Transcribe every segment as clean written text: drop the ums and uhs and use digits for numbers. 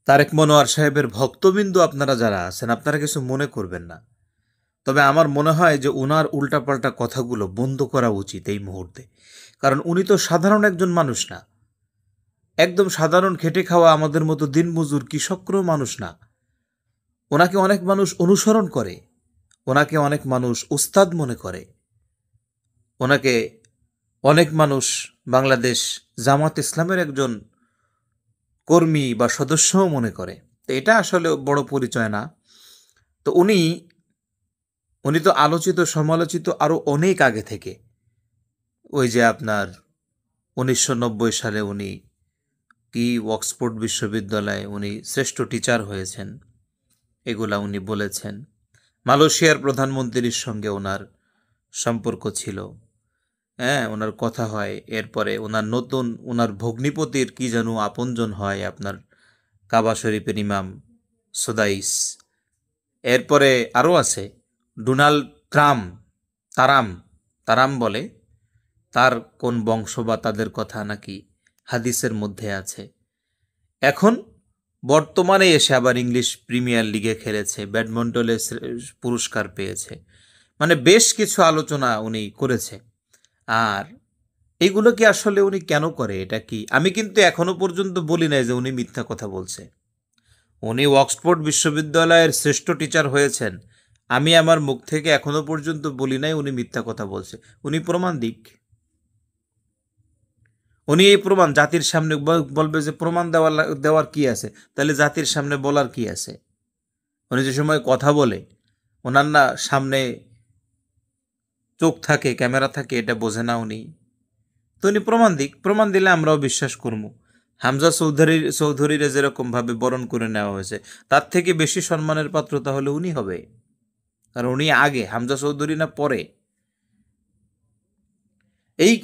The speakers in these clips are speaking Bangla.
তারেক মনোয়ার সাহেবের ভক্তবিন্দু আপনারা যারা আছেন আপনারা কিছু মনে করবেন না। তবে আমার মনে হয় যে উনার উল্টাপাল্টা কথাগুলো বন্ধ করা উচিত এই মুহূর্তে। কারণ উনি তো সাধারণ একজন মানুষ না, একদম সাধারণ খেটে খাওয়া আমাদের মতো দিনমজুর কৃষকরও মানুষ না। ওনাকে অনেক মানুষ অনুসরণ করে, ওনাকে অনেক মানুষ উস্তাদ মনে করে, ওনাকে অনেক মানুষ বাংলাদেশ জামাত ইসলামের একজন কর্মী বা সদস্যও মনে করে। তো এটা আসলে বড় পরিচয় না। তো উনি উনি তো আলোচিত সমালোচিত আরও অনেক আগে থেকে। ওই যে আপনার 1990 সালে উনি কি অক্সফোর্ড বিশ্ববিদ্যালয়ে উনি শ্রেষ্ঠ টিচার হয়েছেন, এগুলা উনি বলেছেন। মালয়েশিয়ার প্রধানমন্ত্রীর সঙ্গে ওনার সম্পর্ক ছিল, হ্যাঁ, ওনার কথা হয়। এরপরে ওনার ভগ্নিপতির কি যেন আপনজন হয় আপনার কাবা শরীফের ইমাম সুদাইস। এরপরে আরও আছে ডোনাল্ড ট্রাম্প, তারাম তারাম বলে, তার কোন বংশ বা তাদের কথা নাকি হাদিসের মধ্যে আছে। এখন বর্তমানে এসে আবার ইংলিশ প্রিমিয়ার লিগে খেলেছে, ব্যাডমিন্টনে পুরস্কার পেয়েছে। মানে বেশ কিছু আলোচনা উনি করেছে। আর এইগুলো কি আসলে উনি কেন করে, এটা কি? আমি কিন্তু এখনো পর্যন্ত বলি নাই যে উনি মিথ্যা কথা বলছে। উনি অক্সফোর্ড বিশ্ববিদ্যালয়ের শ্রেষ্ঠ টিচার হয়েছেন, আমি আমার মুখ থেকে এখনো পর্যন্ত বলি নাই উনি মিথ্যা কথা বলছে। উনি প্রমাণ দিক। উনি এই প্রমাণ জাতির সামনে বলবে যে প্রমাণ দেওয়ার কি আছে, তাহলে জাতির সামনে বলার কি আছে? উনি যে সময় কথা বলে ওনার না সামনে চোখ থাকে, ক্যামেরা থাকে, এটা বোঝে না উনি? তো উনি প্রমাণ দিক, প্রমাণ দিলে আমরাও বিশ্বাস করব। হামজা চৌধুরীরা যেরকমভাবে বরণ করে নেওয়া হয়েছে, তার থেকে বেশি সম্মানের পাত্র তাহলে উনি হবে। কারণ উনি আগে, হামজা চৌধুরী না পরে।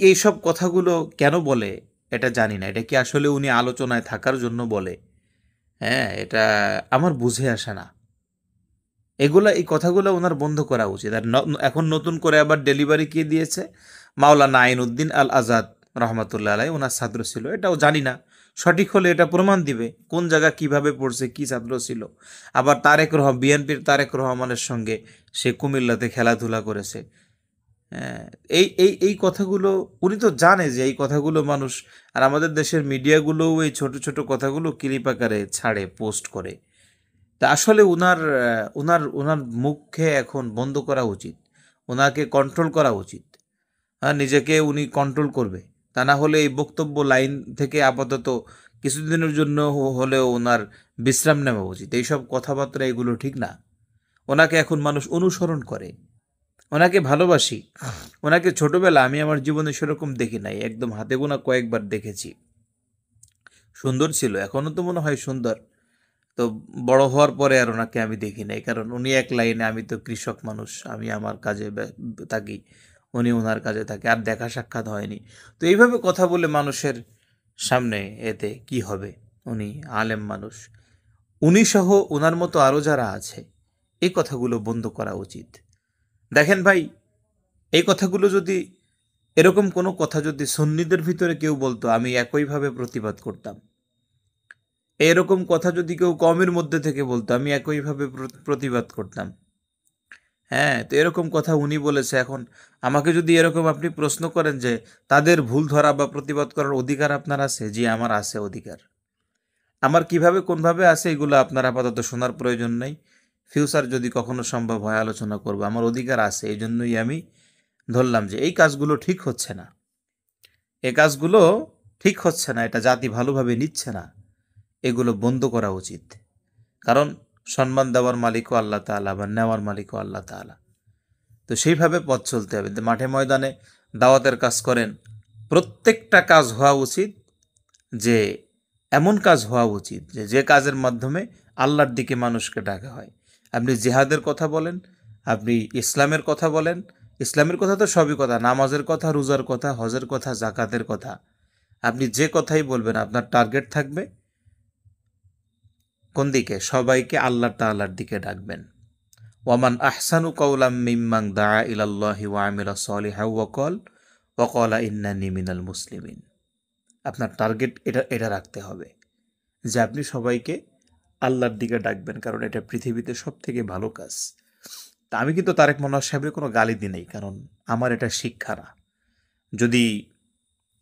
এইসব কথাগুলো কেন বলে এটা জানি না। এটা কি আসলে উনি আলোচনায় থাকার জন্য বলে? হ্যাঁ, এটা আমার বুঝে আসে না। এই কথাগুলো ওনার বন্ধ করা উচিত। আর এখন নতুন করে আবার ডেলিভারি কে দিয়েছে? মাওলানা আইনউদ্দিন আল আজাদ রহমাতুল্লাহ আলাই ওনার ছাত্র ছিল, এটাও জানি না। সঠিক হলে এটা প্রমাণ দিবে কোন জায়গা কিভাবে পড়ছে, কি ছাত্র ছিল। আবার বিএনপির তারেক রহমানের সঙ্গে সে কুমিল্লাতে খেলাধুলা করেছে। হ্যাঁ, এই কথাগুলো উনি তো জানে যে এই কথাগুলো মানুষ, আর আমাদের দেশের মিডিয়াগুলোও এই ছোট ছোট কথাগুলো ক্লিপ আকারে ছাড়ে, পোস্ট করে। তা আসলে ওনার মুখে এখন বন্ধ করা উচিত, ওনাকে কন্ট্রোল করা উচিত। হ্যাঁ, নিজেকে উনি কন্ট্রোল করবে। তা না হলে এই বক্তব্য লাইন থেকে আপাতত কিছুদিনের জন্য হলেও ওনার বিশ্রাম নেওয়া উচিত। এইসব কথাবার্তা এগুলো ঠিক না। ওনাকে এখন মানুষ অনুসরণ করে, ওনাকে ভালোবাসি। ওনাকে ছোটবেলা আমি আমার জীবনে সেরকম দেখি নাই, একদম হাতে গোনা কয়েকবার দেখেছি। সুন্দর ছিল, এখনও তো মনে হয় সুন্দর। তো বড় হওয়ার পরে আর ওনাকে আমি দেখি নাই, কারণ উনি এক লাইনে, আমি তো কৃষক মানুষ, আমি আমার কাজে থাকি, উনি ওনার কাজে থাকে, আর দেখা সাক্ষাৎ হয়নি। তো এইভাবে কথা বলে মানুষের সামনে এতে কি হবে? উনি আলেম মানুষ, উনি সহ ওনার মতো আরও যারা আছে, এই কথাগুলো বন্ধ করা উচিত। দেখেন ভাই, এই কথাগুলো যদি, এরকম কোনো কথা যদি সুন্নিদের ভিতরে কেউ বলতো, আমি একইভাবে প্রতিবাদ করতাম। এরকম কথা যদি কেউ কমের মধ্যে থেকে বলতো, আমি একইভাবে প্রতিবাদ করতাম। হ্যাঁ, তো এরকম কথা উনি বলেছে। এখন আমাকে যদি এরকম আপনি প্রশ্ন করেন যে তাদের ভুল ধরা বা প্রতিবাদ করার অধিকার আপনার আছে, জি আমার আছে অধিকার। আমার কিভাবে কোনভাবে আছে এগুলো আপনার আপাতত শোনার প্রয়োজন নেই। ফিউচার যদি কখনো সম্ভব হয় আলোচনা করবো। আমার অধিকার আছে, এই জন্যই আমি ধরলাম যে এই কাজগুলো ঠিক হচ্ছে না, এই কাজগুলো ঠিক হচ্ছে না, এটা জাতি ভালোভাবে নিচ্ছে না, এগুলো বন্ধ করা উচিত। কারণ সম্মান দেওয়ার মালিকও আল্লাহ তাআলা, বা নেওয়ার মালিকও আল্লাহ তাআলা। তো সেইভাবে পথ চলতে হবে। মাঠে ময়দানে দাওয়াতের কাজ করেন, প্রত্যেকটা কাজ হওয়া উচিত যে এমন কাজ হওয়া উচিত যে কাজের মাধ্যমে আল্লাহর দিকে মানুষকে ডাকা হয়। আপনি জিহাদের কথা বলেন, আপনি ইসলামের কথা বলেন, ইসলামের কথা তো সবই কথা, নামাজের কথা, রোজার কথা, হজের কথা, জাকাতের কথা, আপনি যে কথাই বলবেন আপনার টার্গেট থাকবে কোন দিকে? সবাইকে আল্লাহ তাআলার দিকে ডাকবেন। ওয়ামান আহসানু কাওলাম মিম্মান দাআ ইলাল্লাহি ওয়া আমিলা সলিহান ওয়া ক্বালা ইন্নানি মিনাল মুসলিমিন। আপনার টার্গেট এটা রাখতে হবে যে আপনি সবাইকে আল্লাহর দিকে ডাকবেন, কারণ এটা পৃথিবীতে সব থেকে ভালো কাজ। তা আমি কিন্তু তারেক মনোয়ার সাহেবের কোনো গালি দিই নাই, কারণ আমার এটা শিক্ষা না। যদি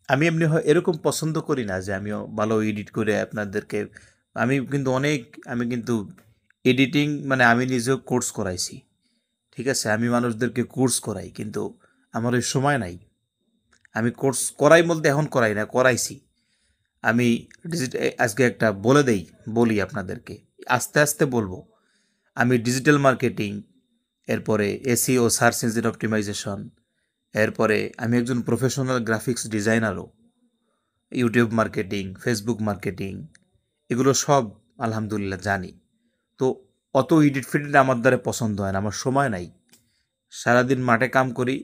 আমি এমনি হয় এরকম পছন্দ করি না যে আমিও ভালো এডিট করে আপনাদেরকে, আমি কিন্তু অনেক, আমি কিন্তু এডিটিং মানে আমি নিজেও কোর্স করাইছি, ঠিক আছে, আমি মানুষদেরকে কোর্স করাই, কিন্তু আমার ওই সময় নাই। আমি কোর্স করাই বলতে এখন করাই না, করাইছি আমি। আজকে একটা বলি আপনাদেরকে, আস্তে আস্তে বলবো। আমি ডিজিটাল মার্কেটিং, এরপরে এসইও সার্চ ইঞ্জিন অপটিমাইজেশন, এরপরে আমি একজন প্রফেশনাল গ্রাফিক্স ডিজাইনারও, ইউটিউব মার্কেটিং, ফেসবুক মার্কেটিং, এগুলো সব আলহামদুলিল্লাহ জানি। তো অত এডিট ফিডিট আমার দ্বারা পছন্দ হয় না, আমার সময় নাই। সারাদিন মাঠে কাম করি,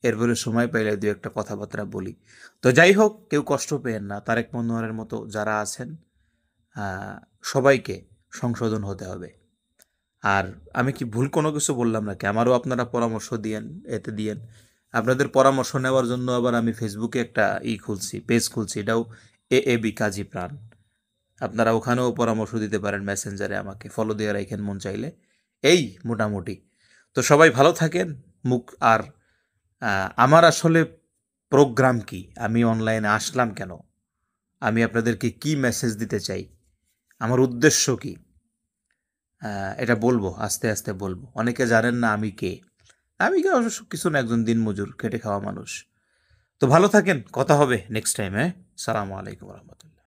এরপরে সময় পাইলে দু একটা কথাবার্তা বলি। তো যাই হোক, কেউ কষ্ট পেয়েন না, তারেক মনোয়ারের মতো যারা আছেন সবাইকে সংশোধন হতে হবে। আর আমি কি ভুল কোনো কিছু বললাম নাকি? আমারও আপনারা পরামর্শ দিয়েন, এতে দিয়েন। আপনাদের পরামর্শ নেওয়ার জন্য আবার আমি ফেসবুকে একটা পেজ খুলছি, এটাও এএবি কাজী প্রাণ। আপনারা ওখানেও পরামর্শ দিতে পারেন, মেসেঞ্জারে আমাকে ফলো দিয়ে রাখেন মন চাইলে। এই মোটামুটি। তো সবাই ভালো থাকেন। মুখ আর আমার আসলে প্রোগ্রাম কি, আমি অনলাইনে আসলাম কেন, আমি আপনাদেরকে কি মেসেজ দিতে চাই, আমার উদ্দেশ্য কি, এটা বলবো, আস্তে আস্তে বলবো। অনেকে জানেন না আমি কে। আমি কি অবশ্য কিছু না, একজন দিনমজুর, খেটে খাওয়া মানুষ। তো ভালো থাকেন, কথা হবে নেক্সট টাইম। হ্যাঁ, সালামু আলাইকুম রহমতুল্লাহ।